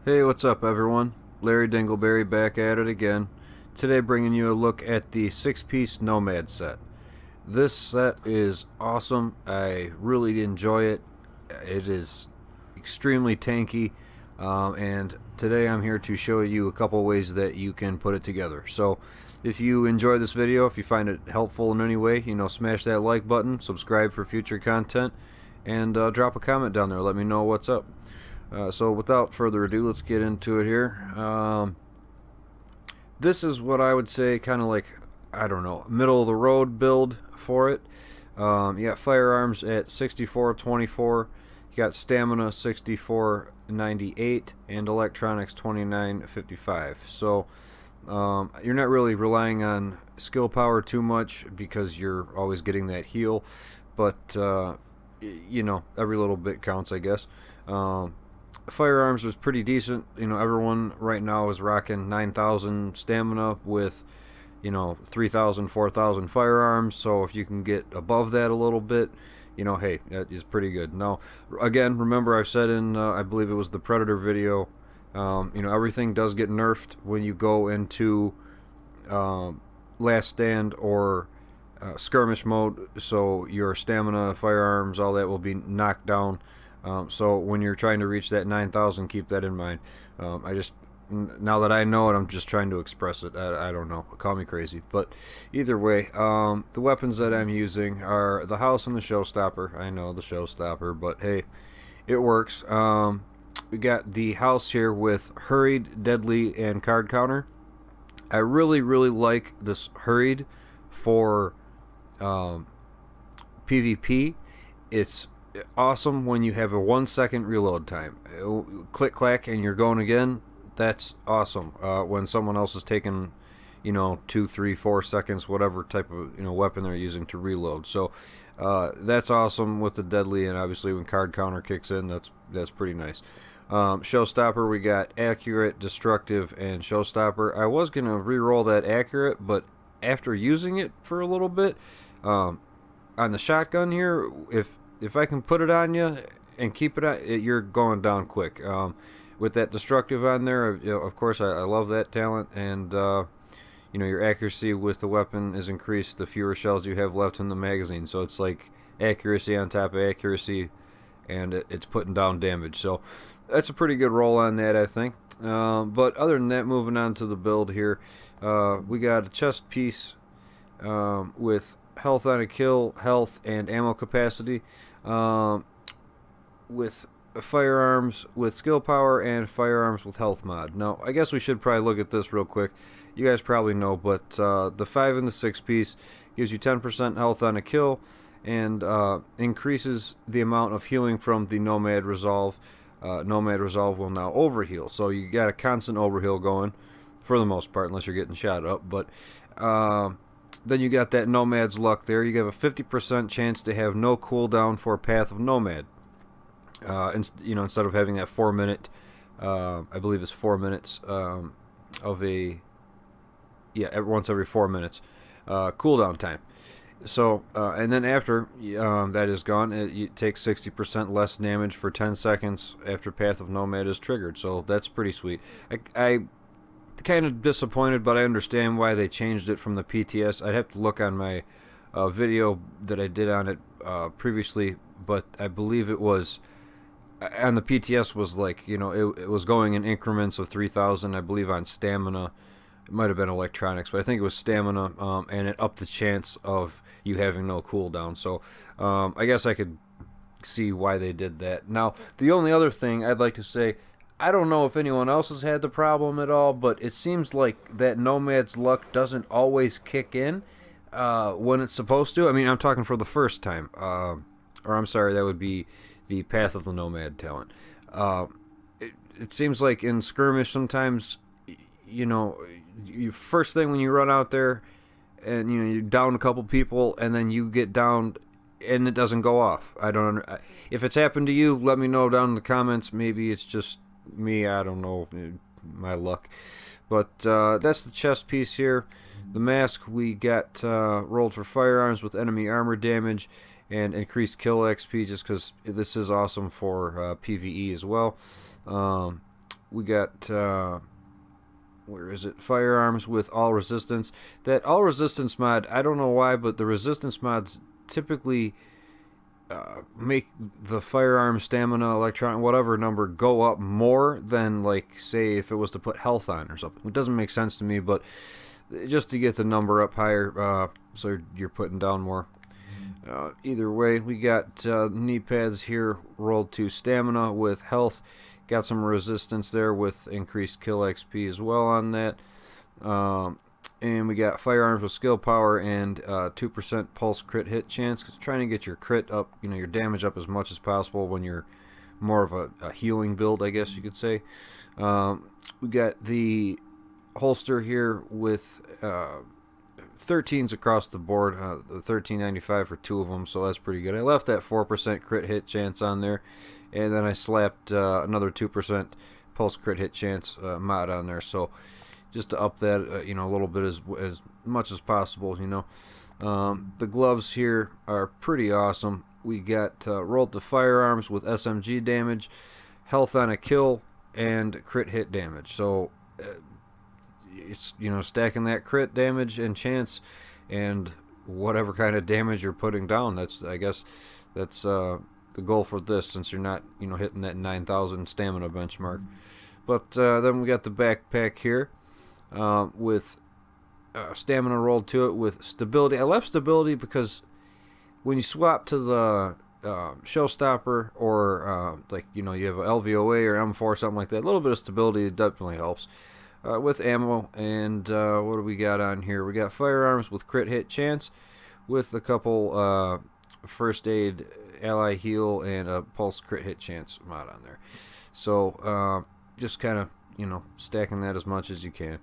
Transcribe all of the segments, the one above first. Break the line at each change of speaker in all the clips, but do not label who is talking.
Hey, what's up everyone? Larry Dingleberry back at it again. Today bringing you a look at the 6-piece Nomad set. This set is awesome. I really enjoy it. It is extremely tanky, and today I'm here to show you a couple ways that you can put it together. So if you enjoy this video, if you find it helpful in any way, smash that like button, subscribe for future content, and drop a comment down there. Let me know what's up. So without further ado, let's get into it here. This is what I would say kind of like, I don't know, middle of the road build for it. You got firearms at 6424, you got stamina 6498, and electronics 2955. So you're not really relying on skill power too much because you're always getting that heal, but every little bit counts, I guess. Firearms was pretty decent. Everyone right now is rocking 9,000 stamina with 3,000, 4,000 firearms. So if you can get above that a little bit, hey, that is pretty good. Now, again, remember I've said in I believe it was the Predator video, everything does get nerfed when you go into Last Stand or skirmish mode. So your stamina, firearms, all that will be knocked down. So when you're trying to reach that 9,000, keep that in mind. Now that I know it, I'm just trying to express it. I don't know. Call me crazy. But either way, the weapons that I'm using are the house and the showstopper. I know the showstopper, but hey, it works. We got the house here with hurried, deadly, and card counter. I really, really like this hurried for PvP. It's awesome when you have a 1 second reload time. Click clack and you're going again. That's awesome. When someone else is taking 2, 3, 4 seconds, whatever type of weapon they're using to reload. So that's awesome with the deadly, and obviously when card counter kicks in, that's pretty nice. Showstopper, we got accurate, destructive, and showstopper. I was gonna re-roll that accurate, but after using it for a little bit, on the shotgun here, if I can put it on you and keep it on, you're going down quick. With that destructive on there, of course, I love that talent, and your accuracy with the weapon is increased the fewer shells you have left in the magazine. So it's like accuracy on top of accuracy, and it's putting down damage. So that's a pretty good roll on that, I think. But other than that, moving on to the build here, we got a chest piece with health on a kill, health, and ammo capacity, with firearms with skill power and firearms with health mod. Now, I guess we should probably look at this real quick. You guys probably know, but the 5 and the 6 piece gives you 10% health on a kill and increases the amount of healing from the Nomad Resolve. Nomad Resolve will now overheal, so you got a constant overheal going for the most part, unless you're getting shot up. But then you got that Nomad's Luck there. You have a 50% chance to have no cooldown for Path of Nomad. Instead of having that 4-minute, I believe it's 4 minutes of a, once every 4 minutes cooldown time. So and then after that is gone, it takes 60% less damage for 10 seconds after Path of Nomad is triggered. So that's pretty sweet. I kind of disappointed, but I understand why they changed it from the PTS. I'd have to look on my video that I did on it previously, but I believe it was on the PTS was like, it was going in increments of 3,000. I believe on stamina, it might have been electronics, but I think it was stamina, and it upped the chance of you having no cooldown. So I guess I could see why they did that. Now, the only other thing I'd like to say, I don't know if anyone else has had the problem at all, but it seems like that Nomad's Luck doesn't always kick in when it's supposed to. I mean, I'm talking for the first time. Or I'm sorry, that would be the Path of the Nomad talent. It seems like in skirmish sometimes, you first thing when you run out there and you down a couple people and then you get downed and it doesn't go off. If it's happened to you, let me know down in the comments. Maybe it's just me, I don't know, my luck. But that's the chest piece here. The mask we got rolled for firearms with enemy armor damage and increased kill XP, just because this is awesome for PvE as well. we got where is it? Firearms with all resistance. That all resistance mod, I don't know why, but the resistance mods typically make the firearm stamina, electron, whatever number go up more than, like, say if it was to put health on or something. It doesn't make sense to me, but just to get the number up higher, so you're putting down more. Either way, we got knee pads here rolled to stamina with health. Got some resistance there with increased kill XP as well on that. And we got firearms with skill power and 2% pulse crit hit chance. Trying to get your crit up, your damage up as much as possible when you're more of a healing build, I guess you could say. We got the holster here with 13s across the board, 1395 for 2 of them, so that's pretty good. I left that 4% crit hit chance on there, and then I slapped another 2% pulse crit hit chance mod on there, so just to up that a little bit as much as possible. The gloves here are pretty awesome. We got rolled to firearms with SMG damage, health on a kill, and crit hit damage, so it's stacking that crit damage and chance and whatever kind of damage you're putting down. I guess that's the goal for this, since you're not hitting that 9,000 stamina benchmark. But then we got the backpack here with stamina rolled to it with stability. I left stability because when you swap to the showstopper or you have a LVOA or M4, something like that, a little bit of stability definitely helps. With ammo, and what do we got on here? We got firearms with crit hit chance with a couple first aid, ally heal, and a pulse crit hit chance mod on there. So just kind of stacking that as much as you can.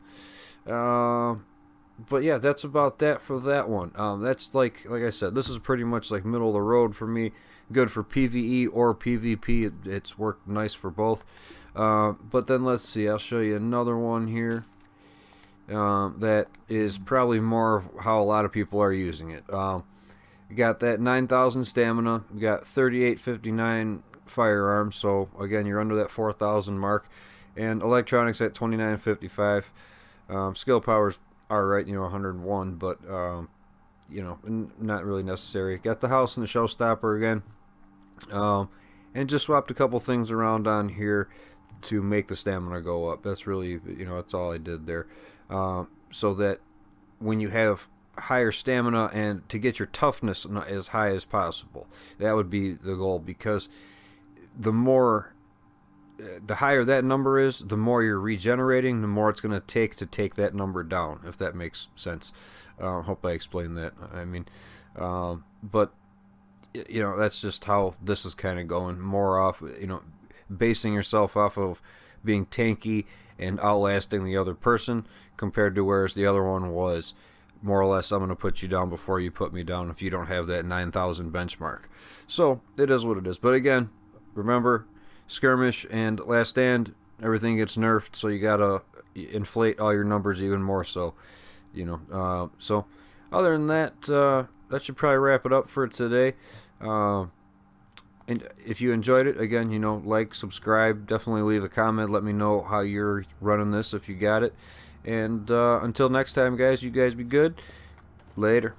But yeah, that's about that for that one. That's like I said, this is pretty much like middle of the road for me. Good for PvE or PvP. It's worked nice for both. But then let's see, I'll show you another one here that is probably more of how a lot of people are using it. You got that 9,000 stamina, you got 3859 firearms, so again you're under that 4,000 mark, and electronics at 2955. Skill power's alright, 101, but not really necessary. Got the house and the showstopper again, and just swapped a couple things around on here to make the stamina go up. That's really, that's all I did there. So that when you have higher stamina and to get your toughness as high as possible, that would be the goal, because the higher that number is, the more you're regenerating, the more it's going to take that number down, if that makes sense. Hope I explained that. I mean, but that's just how this is kind of going, more off, basing yourself off of being tanky and outlasting the other person, compared to whereas the other one was more or less, I'm going to put you down before you put me down if you don't have that 9,000 benchmark. So it is what it is. But again, remember, skirmish and last stand, everything gets nerfed, so you gotta inflate all your numbers even more. So so other than that, that should probably wrap it up for today. And if you enjoyed it, again, like, subscribe, definitely leave a comment, let me know how you're running this if you got it. And until next time, guys, you guys be good. Later.